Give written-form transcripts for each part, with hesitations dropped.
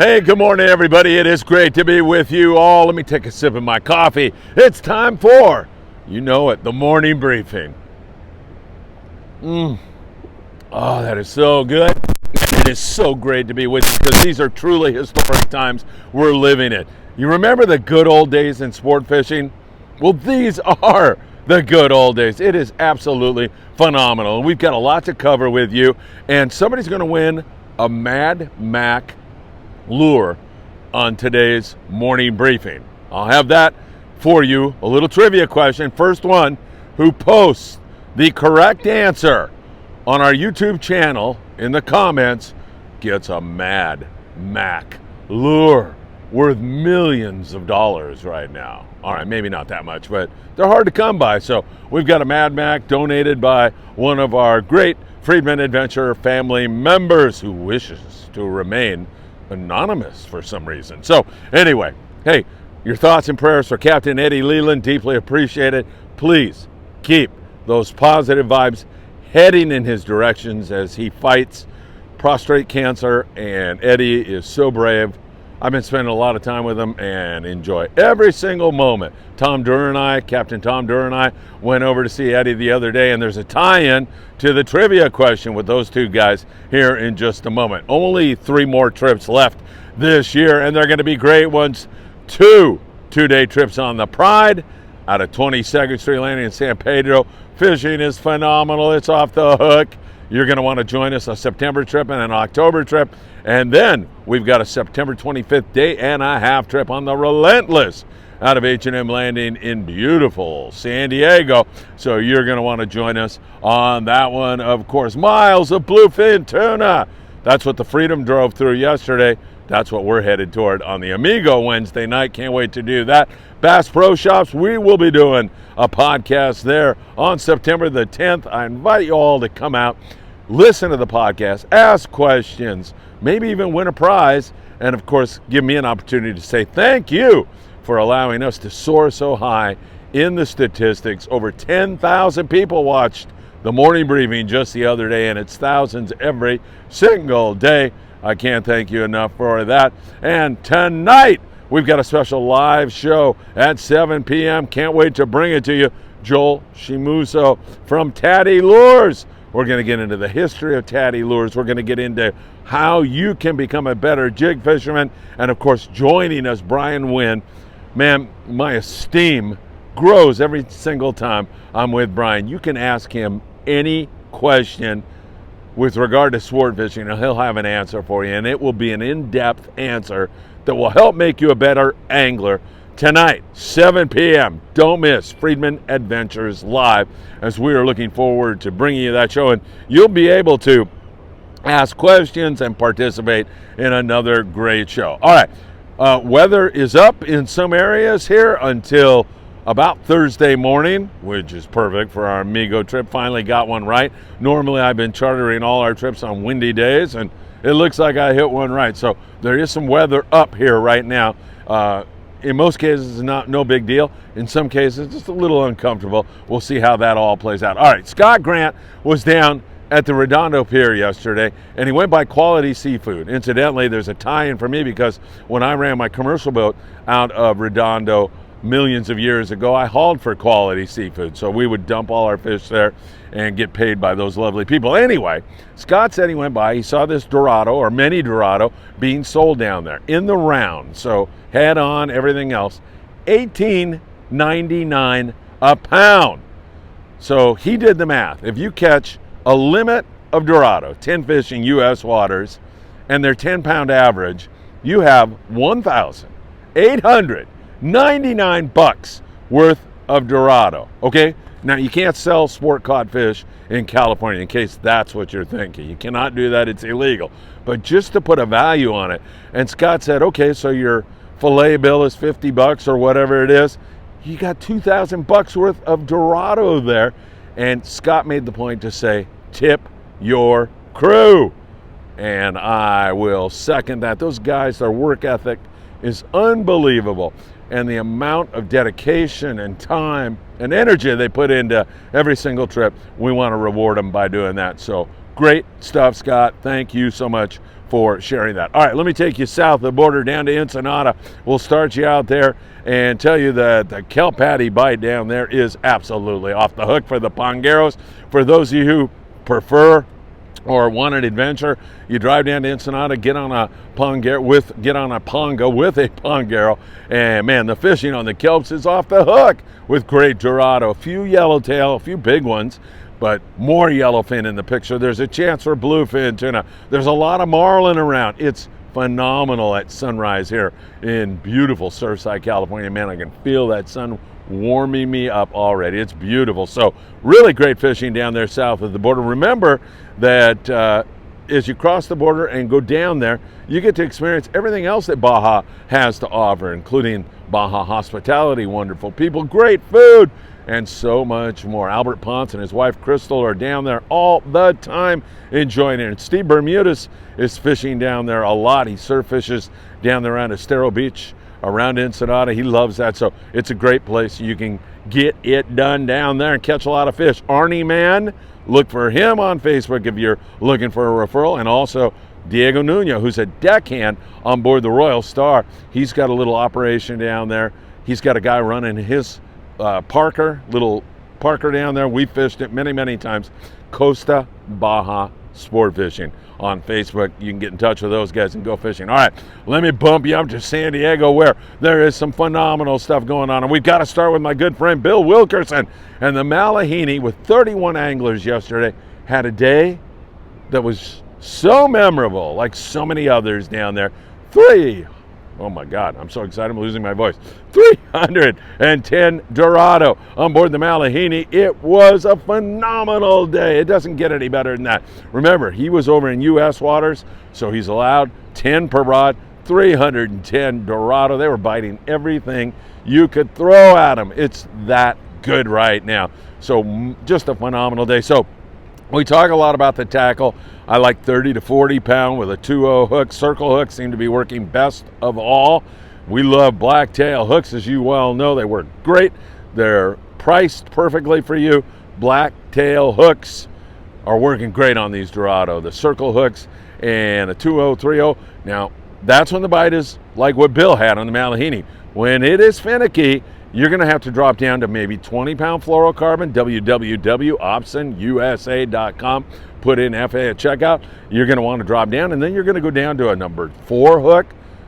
Hey, good morning, everybody. It is great to be with you all. Let me take a sip of my coffee. It's time for, you know it, the morning briefing. Oh, that is so good. It is so great to be with you because these are truly historic times we're living in. You remember the good old days in sport fishing? Well, these are the good old days. It is absolutely phenomenal. And we've got a lot to cover with you. And somebody's going to win a Madmac lure on today's morning briefing. I'll have that for you. A little trivia question. First one who posts the correct answer on our YouTube channel in the comments gets a Madmac lure worth millions of dollars right now. All right, maybe not that much, but they're hard to come by. So we've got a Madmac donated by one of our great Friedman Adventure family members who wishes to remain anonymous for some reason. So anyway, hey, your thoughts and prayers for Captain Eddie Leland, deeply appreciated. Please keep those positive vibes heading in his directions as he fights prostate cancer, and Eddie is so brave. I've been spending a lot of time with him and enjoy every single moment. Captain Tom Durr and I went over to see Eddie the other day, and there's a tie-in to the trivia question with those two guys here in just a moment. Only 3 more trips left this year, and they're going to be great ones. 2 two-day trips on the Pride out of 22nd Street Landing in San Pedro. Fishing is phenomenal. It's off the hook. You're going to want to join us a September trip and an October trip. And then we've got a September 25th day and a half trip on the Relentless out of H&M Landing in beautiful San Diego. So you're going to want to join us on that one. Of course, miles of bluefin tuna. That's what the Freedom drove through yesterday. That's what we're headed toward on the Amigo Wednesday night. Can't wait to do that. Bass Pro Shops, we will be doing a podcast there on September the 10th. I invite you all to come out, listen to the podcast, ask questions, maybe even win a prize, and of course, give me an opportunity to say thank you for allowing us to soar so high in the statistics. Over 10,000 people watched the morning briefing just the other day, and it's thousands every single day. I can't thank you enough for that. And tonight, we've got a special live show at 7 p.m. Can't wait to bring it to you. Joel Shimuso from Taddy Lures. We're going to get into the history of Taddy Lures. We're going to get into how you can become a better jig fisherman. And of course, joining us, Brian Wynn. Man, my esteem grows every single time I'm with Brian. You can ask him any question with regard to sport fishing, and he'll have an answer for you. And it will be an in-depth answer that will help make you a better angler. Tonight, 7 p.m., don't miss Friedman Adventures Live, as we are looking forward to bringing you that show, and you'll be able to ask questions and participate in another great show. All right, weather is up in some areas here until about Thursday morning, which is perfect for our Amigo trip. Finally got one right. Normally, I've been chartering all our trips on windy days, and it looks like I hit one right. So there is some weather up here right now. In most cases, no big deal. In some cases, just a little uncomfortable. We'll see how that all plays out. All right, Scott Grant was down at the Redondo Pier yesterday, and he went by Quality Seafood. Incidentally, there's a tie-in for me because when I ran my commercial boat out of Redondo millions of years ago, I hauled for Quality Seafood. So we would dump all our fish there and get paid by those lovely people. Anyway, Scott said he went by, he saw this Dorado or mini Dorado being sold down there in the round. So head on, everything else, $18.99 a pound. So he did the math. If you catch a limit of Dorado, 10 fish in U.S. waters, and their 10-pound average, you have $1,899 worth of Dorado. Okay? Now, you can't sell sport caught fish in California, in case that's what you're thinking. You cannot do that. It's illegal. But just to put a value on it, and Scott said, okay, so your fillet bill is $50 or whatever it is. You got $2,000 worth of Dorado there. And Scott made the point to say, tip your crew. And I will second that. Those guys, their work ethic is unbelievable. And the amount of dedication and time and energy they put into every single trip, we want to reward them by doing that. So great stuff, Scott. Thank you so much for sharing that. All right, let me take you south of the border down to Ensenada. We'll start you out there and tell you that the kelp patty bite down there is absolutely off the hook for the pongeros. For those of you who prefer or want an adventure, you drive down to Ensenada, get on a pongo with a pongero, and man, the fishing on the kelps is off the hook with great Dorado, a few yellowtail, a few big ones, but more yellowfin in the picture. There's a chance for bluefin tuna. There's a lot of marlin around. It's phenomenal at sunrise here in beautiful Surfside, California. Man, I can feel that sun warming me up already. It's beautiful. So really great fishing down there south of the border. Remember that as you cross the border and go down there, you get to experience everything else that Baja has to offer, including Baja hospitality, wonderful people, great food, and so much more. Albert Ponce and his wife Crystal are down there all the time enjoying it. And Steve Bermudez is fishing down there a lot. He surf fishes down there around Estero Beach, around Ensenada. He loves that. So it's a great place. You can get it done down there and catch a lot of fish. Arnie Man, look for him on Facebook if you're looking for a referral. And also Diego Nunez, who's a deckhand on board the Royal Star. He's got a little operation down there. He's got a guy running his little Parker down there. We fished it many, many times. Costa Baja Sport Fishing on Facebook. You can get in touch with those guys and go fishing. All right, let me bump you up to San Diego, where there is some phenomenal stuff going on. And we've got to start with my good friend Bill Wilkerson. And the Mahi-mahi, with 31 anglers yesterday, had a day that was so memorable, like so many others down there. Oh my God, I'm so excited, I'm losing my voice. 310 Dorado on board the Mahi-mahi. It was a phenomenal day. It doesn't get any better than that. Remember, he was over in U.S. waters, so he's allowed 10 per rod, 310 Dorado. They were biting everything you could throw at them. It's that good right now. So just a phenomenal day. So we talk a lot about the tackle. I like 30 to 40 pound with a 2-0 hook. Circle hooks seem to be working best of all. We love blacktail hooks, as you well know. They work great. They're priced perfectly for you. Blacktail hooks are working great on these Dorado. The circle hooks and a 2-0, 3-0. Now, that's when the bite is like what Bill had on the Mahi-mahi. When it is finicky, you're going to have to drop down to maybe 20-pound fluorocarbon, www.opsonusa.com. Put in FA at checkout. You're going to want to drop down, and then you're going to go down to a number 4 hook,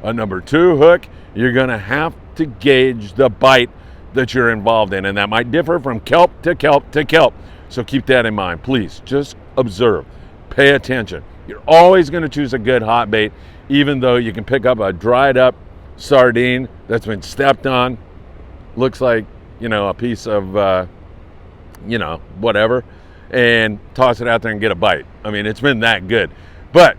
a number 2 hook. You're going to have to gauge the bite that you're involved in, and that might differ from kelp to kelp to kelp. So keep that in mind. Please just observe. Pay attention. You're always going to choose a good hot bait, even though you can pick up a dried up sardine that's been stepped on. Looks like, a piece of, whatever, and toss it out there and get a bite. I mean, it's been that good. But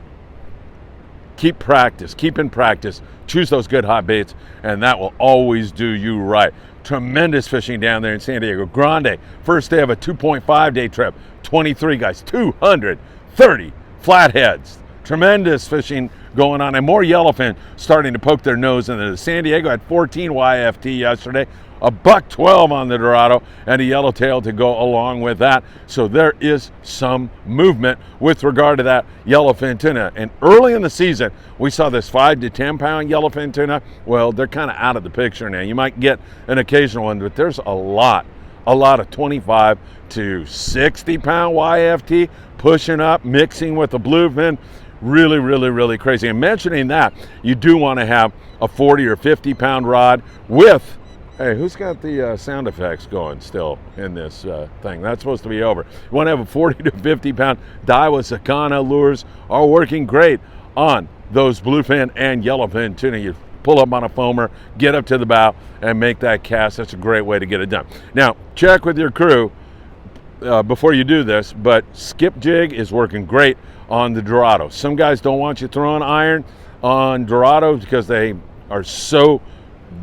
keep in practice. Choose those good hot baits, and that will always do you right. Tremendous fishing down there in San Diego Grande. First day of a 2.5 day trip. 23 guys, 230 flatheads. Tremendous fishing going on, and more yellowfin starting to poke their nose into the San Diego. Had 14 YFT yesterday, a $112 on the Dorado, and a yellowtail to go along with that. So there is some movement with regard to that yellowfin tuna. And early in the season, we saw this 5 to 10 pound yellowfin tuna. Well, they're kind of out of the picture now. You might get an occasional one, but there's a lot of 25 to 60 pound YFT pushing up, mixing with the bluefin. Really, really, really crazy. And mentioning that, you do want to have a 40 or 50 pound rod with, hey, who's got the sound effects going still in this thing? That's supposed to be over. You want to have a 40 to 50 pound Daiwa Sakana lures are working great on those bluefin and yellowfin tuna. You pull up on a foamer, get up to the bow, and make that cast. That's a great way to get it done. Now, check with your crew before you do this, but skip jig is working great on the Dorado. Some guys don't want you throwing iron on Dorado because they are so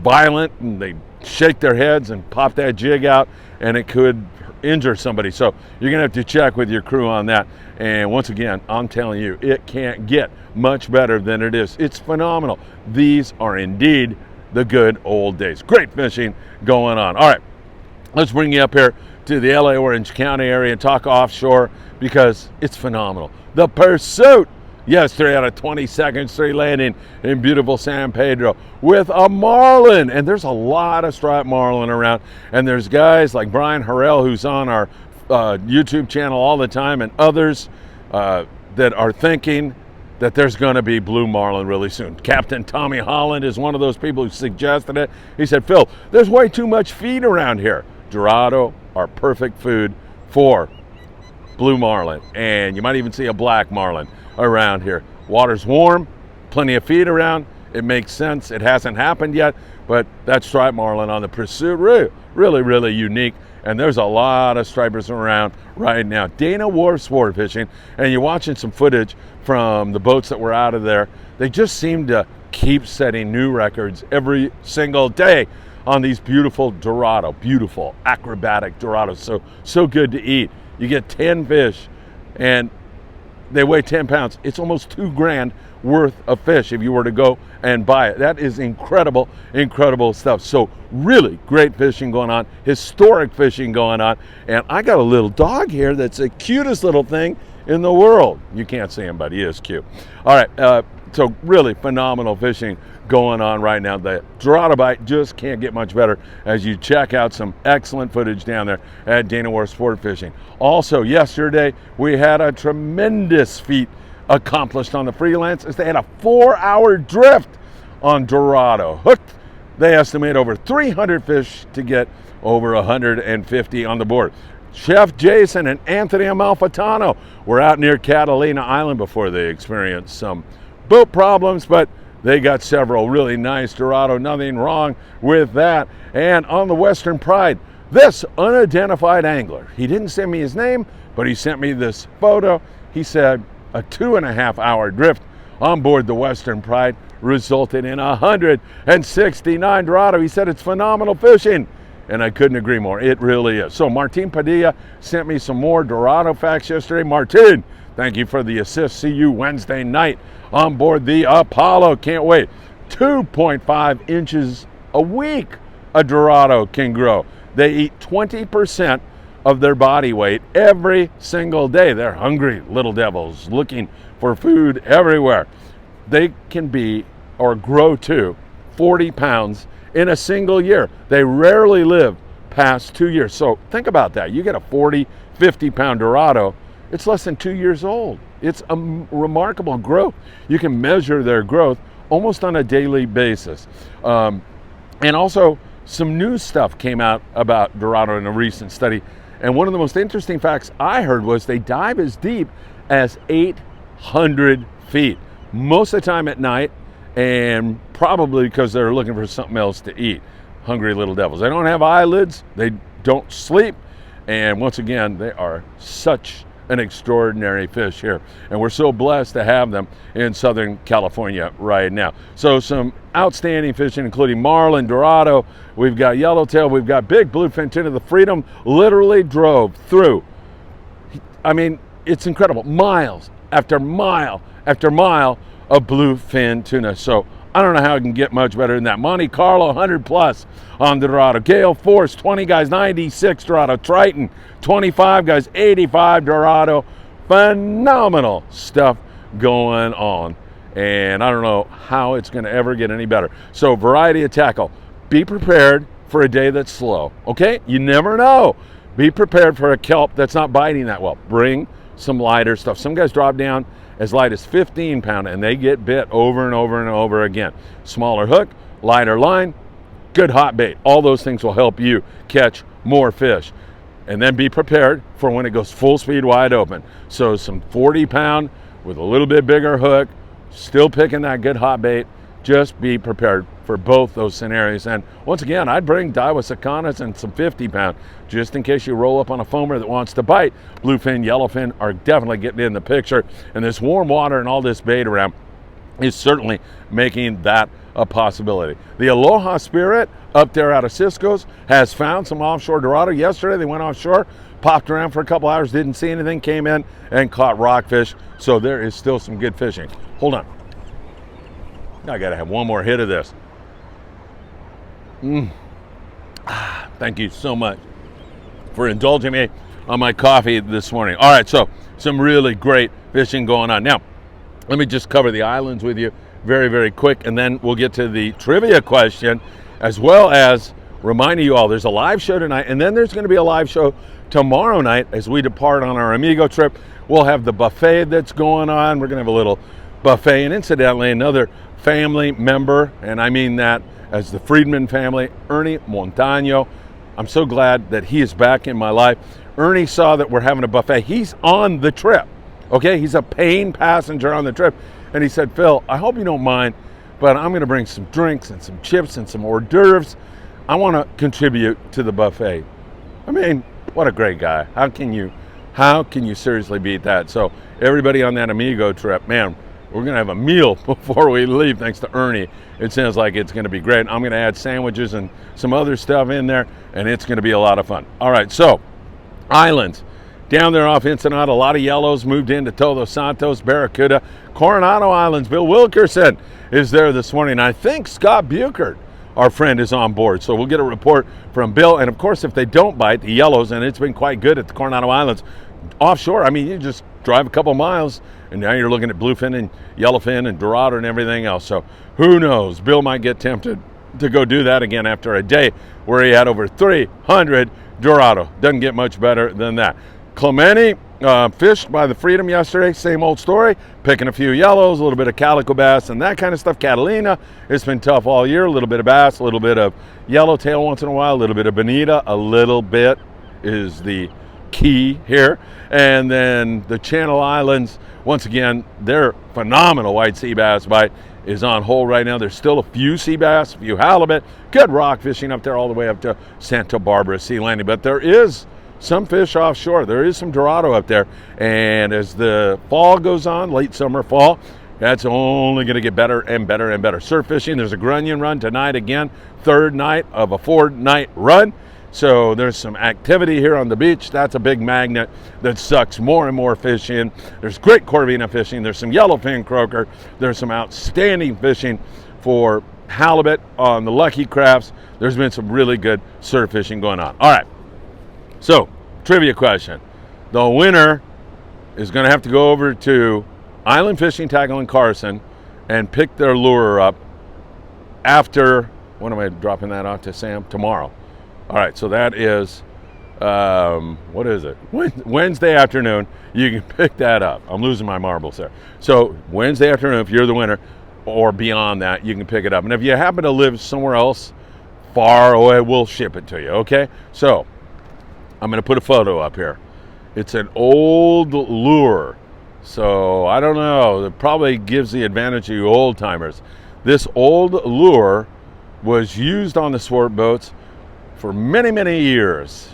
violent and they shake their heads and pop that jig out, and it could injure somebody. So you're gonna have to check with your crew on that. And once again, I'm telling you, it can't get much better than it is. It's phenomenal. These are indeed the good old days. Great fishing going on. All right, let's bring you up here to the LA Orange County area and talk offshore, because it's phenomenal. The pursuit Yes, 3 out of 20 seconds, 3 landing in beautiful San Pedro with a Marlin. And there's a lot of striped Marlin around. And there's guys like Brian Harrell, who's on our YouTube channel all the time, and others that are thinking that there's going to be blue marlin really soon. Captain Tommy Holland is one of those people who suggested it. He said, Phil, there's way too much feed around here. Dorado are perfect food for blue marlin, and you might even see a black marlin around here. Water's warm, plenty of feed around. It makes sense. It hasn't happened yet, but that striped marlin on the pursuit, really unique. And there's a lot of stripers around right now. Dana Wharf sport fishing, and you're watching some footage from the boats that were out of there. They just seem to keep setting new records every single day on these beautiful Dorado, beautiful acrobatic Dorados. So good to eat. You get 10 fish, and they weigh 10 pounds. It's almost $2,000 worth of fish if you were to go and buy it. That is incredible stuff. So really great fishing going on, historic fishing going on. And I got a little dog here that's the cutest little thing in the world. You can't see him, but he is cute. All right, so really phenomenal fishing going on right now. The Dorado bite just can't get much better as you check out some excellent footage down there at Dana Wharf Sport Fishing. Also, yesterday we had a tremendous feat accomplished on the freelance as they had a 4-hour drift on Dorado. Hooked, they estimate over 300 fish to get over 150 on the board. Chef Jason and Anthony Amalfitano were out near Catalina Island before they experienced some boat problems, but they got several really nice Dorado, nothing wrong with that. And on the Western Pride, this unidentified angler, he didn't send me his name, but he sent me this photo. He said a 2.5-hour drift on board the Western Pride resulted in 169 Dorado. He said it's phenomenal fishing, and I couldn't agree more. It really is. So Martin Padilla sent me some more Dorado facts yesterday. Martin, thank you for the assist. See you Wednesday night on board the Apollo. Can't wait. 2.5 inches a week a Dorado can grow. They eat 20% of their body weight every single day. They're hungry little devils looking for food everywhere. They can be or grow to 40 pounds in a single year. They rarely live past 2 years. So think about that. You get a 40, 50 pound Dorado, it's less than 2 years old. It's a remarkable growth. You can measure their growth almost on a daily basis. And also some new stuff came out about Dorado in a recent study. And one of the most interesting facts I heard was they dive as deep as 800 feet, most of the time at night, and probably because they're looking for something else to eat. Hungry little devils. They don't have eyelids, they don't sleep, and once again, they are such an extraordinary fish here, and we're so blessed to have them in Southern California right now. So some outstanding fishing, including Marlin, Dorado, we've got yellowtail, we've got big bluefin tuna. The Freedom literally drove through, I mean, it's incredible, miles after mile after mile of bluefin tuna. So I don't know how it can get much better than that. Monte Carlo, 100 plus on the Dorado. Gale Force, 20 guys, 96 Dorado. Triton, 25 guys, 85 Dorado. Phenomenal stuff going on. And I don't know how it's going to ever get any better. So variety of tackle. Be prepared for a day that's slow, okay? You never know. Be prepared for a kelp that's not biting that well. Bring some lighter stuff. Some guys drop down as light as 15 pound and they get bit over and over and over again. Smaller hook, lighter line, good hot bait. All those things will help you catch more fish. And then be prepared for when it goes full speed wide open. So some 40 pound with a little bit bigger hook, still picking that good hot bait. Just be prepared for both those scenarios. And once again, I'd bring Daiwa Sacanas and some 50 pound just in case you roll up on a foamer that wants to bite. Bluefin, yellowfin are definitely getting in the picture. And this warm water and all this bait around is certainly making that a possibility. The Aloha Spirit up there out of Cisco's has found some offshore Dorado. Yesterday they went offshore, popped around for a couple hours, didn't see anything, came in and caught rockfish. So there is still some good fishing. Hold on. I gotta have one more hit of this. Thank you so much for indulging me on my coffee this morning. All right, so some really great fishing going on. Now, let me just cover the islands with you very, very quick, and then we'll get to the trivia question, as well as reminding you all there's a live show tonight, and then there's going to be a live show tomorrow night as we depart on our Amigo trip. We'll have the buffet that's going on. We're going to have a little buffet, and incidentally, another family member, and I mean that as the Friedman family, Ernie Montano. I'm so glad that he is back in my life. Ernie saw that we're having a buffet. He's on the trip, okay? He's a paying passenger on the trip. And he said, Phil, I hope you don't mind, but I'm going to bring some drinks and some chips and some hors d'oeuvres. I want to contribute to the buffet. I mean, what a great guy. How can you seriously beat that? So everybody on that Amigo trip, man, we're going to have a meal before we leave, thanks to Ernie. It sounds like it's going to be great. I'm going to add sandwiches and some other stuff in there, and it's going to be a lot of fun. All right, so islands. Down there off Ensenada, a lot of yellows moved into Todos Santos, Barracuda, Coronado Islands. Bill Wilkerson is there this morning. I think Scott Buchert, our friend, is on board. So we'll get a report from Bill. And of course, if they don't bite, the yellows, and it's been quite good at the Coronado Islands. Offshore, I mean, you just drive a couple miles, and now you're looking at Bluefin and Yellowfin and Dorado and everything else. So who knows? Bill might get tempted to go do that again after a day where he had over 300 Dorado. Doesn't get much better than that. Clemente fished by the Freedom yesterday, same old story, picking a few yellows, a little bit of calico bass and that kind of stuff. Catalina, it's been tough all year, a little bit of bass, a little bit of yellowtail once in a while, a little bit of bonita, a little bit is the key here. And then the Channel Islands, once again, their phenomenal white sea bass bite is on hold right now. There's still a few sea bass, a few halibut, good rock fishing up there all the way up to Santa Barbara Sea Landing, but there is some fish offshore. There is some Dorado up there, and as the fall goes on, late summer, fall, that's only going to get better and better and better. Surf fishing, there's a grunion run tonight again, third night of a 4-night run. So there's some activity here on the beach. That's a big magnet that sucks more and more fish in. There's great corvina fishing. There's some yellowfin croaker. There's some outstanding fishing for halibut on the Lucky Crafts. There's been some really good surf fishing going on. All right. So, trivia question. The winner is going to have to go over to Island Fishing Tackle in Carson and pick their lure up after, when am I dropping that off to Sam? Tomorrow. All right, so that is, what is it? Wednesday afternoon, you can pick that up. I'm losing my marbles there. So Wednesday afternoon, if you're the winner, or beyond that, you can pick it up. And if you happen to live somewhere else far away, we'll ship it to you, okay? So I'm going to put a photo up here. It's an old lure. So I don't know. It probably gives the advantage to you old timers. This old lure was used on the sport boats for many, many years.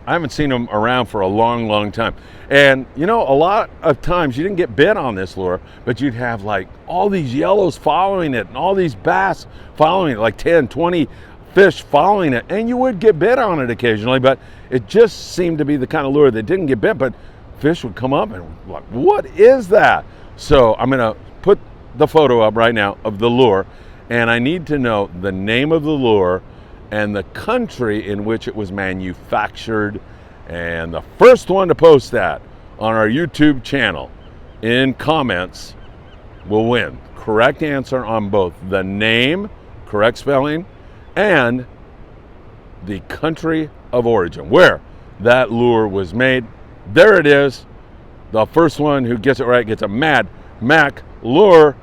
I haven't seen them around for a long, long time. And you know, a lot of times you didn't get bit on this lure, but you'd have like all these yellows following it and all these bass following it, like 10, 20 fish following it, and you would get bit on it occasionally, but it just seemed to be the kind of lure that didn't get bit, but fish would come up and like, what is that? So I'm gonna put the photo up right now of the lure, and I need to know the name of the lure and the country in which it was manufactured. And the first one to post that on our YouTube channel in comments will win. Correct answer on both the name, correct spelling, and the country of origin, where that lure was made. There it is. The first one who gets it right gets a Madmac lure,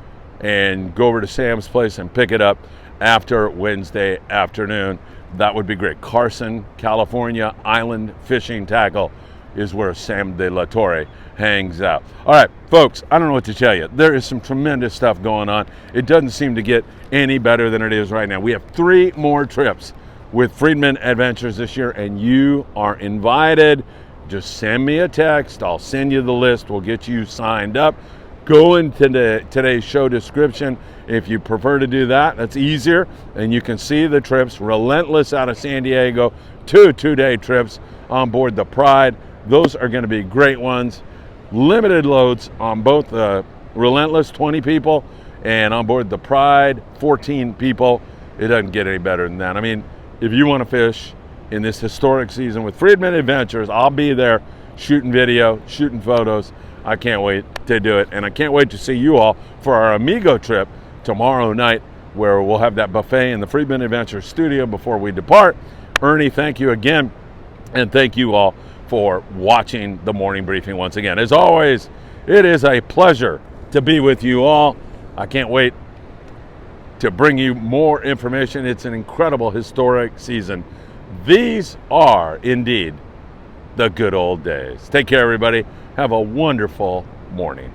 and go over to Sam's place and pick it up after Wednesday afternoon. That would be great. Carson, California, Island Fishing Tackle is where Sam de la Torre hangs out. All right, folks, I don't know what to tell you. There is some tremendous stuff going on. It doesn't seem to get any better than it is right now. We have 3 more trips with Friedman Adventures this year, and you are invited. Just send me a text. I'll send you the list. We'll get you signed up. Go into today's show description if you prefer to do that. That's easier, and you can see the trips. Relentless out of San Diego, 2 2-day trips on board the Pride. Those are going to be great ones. Limited loads on both the Relentless, 20 people, and on board the Pride, 14 people. It doesn't get any better than that. I mean, if you want to fish in this historic season with Friedman Adventures, I'll be there shooting video, shooting photos. I can't wait to do it. And I can't wait to see you all for our Amigo trip tomorrow night, where we'll have that buffet in the Friedman Adventures studio before we depart. Ernie, thank you again. And thank you all for watching the morning briefing once again. As always, it is a pleasure to be with you all. I can't wait to bring you more information. It's an incredible historic season. These are indeed the good old days. Take care, everybody. Have a wonderful morning.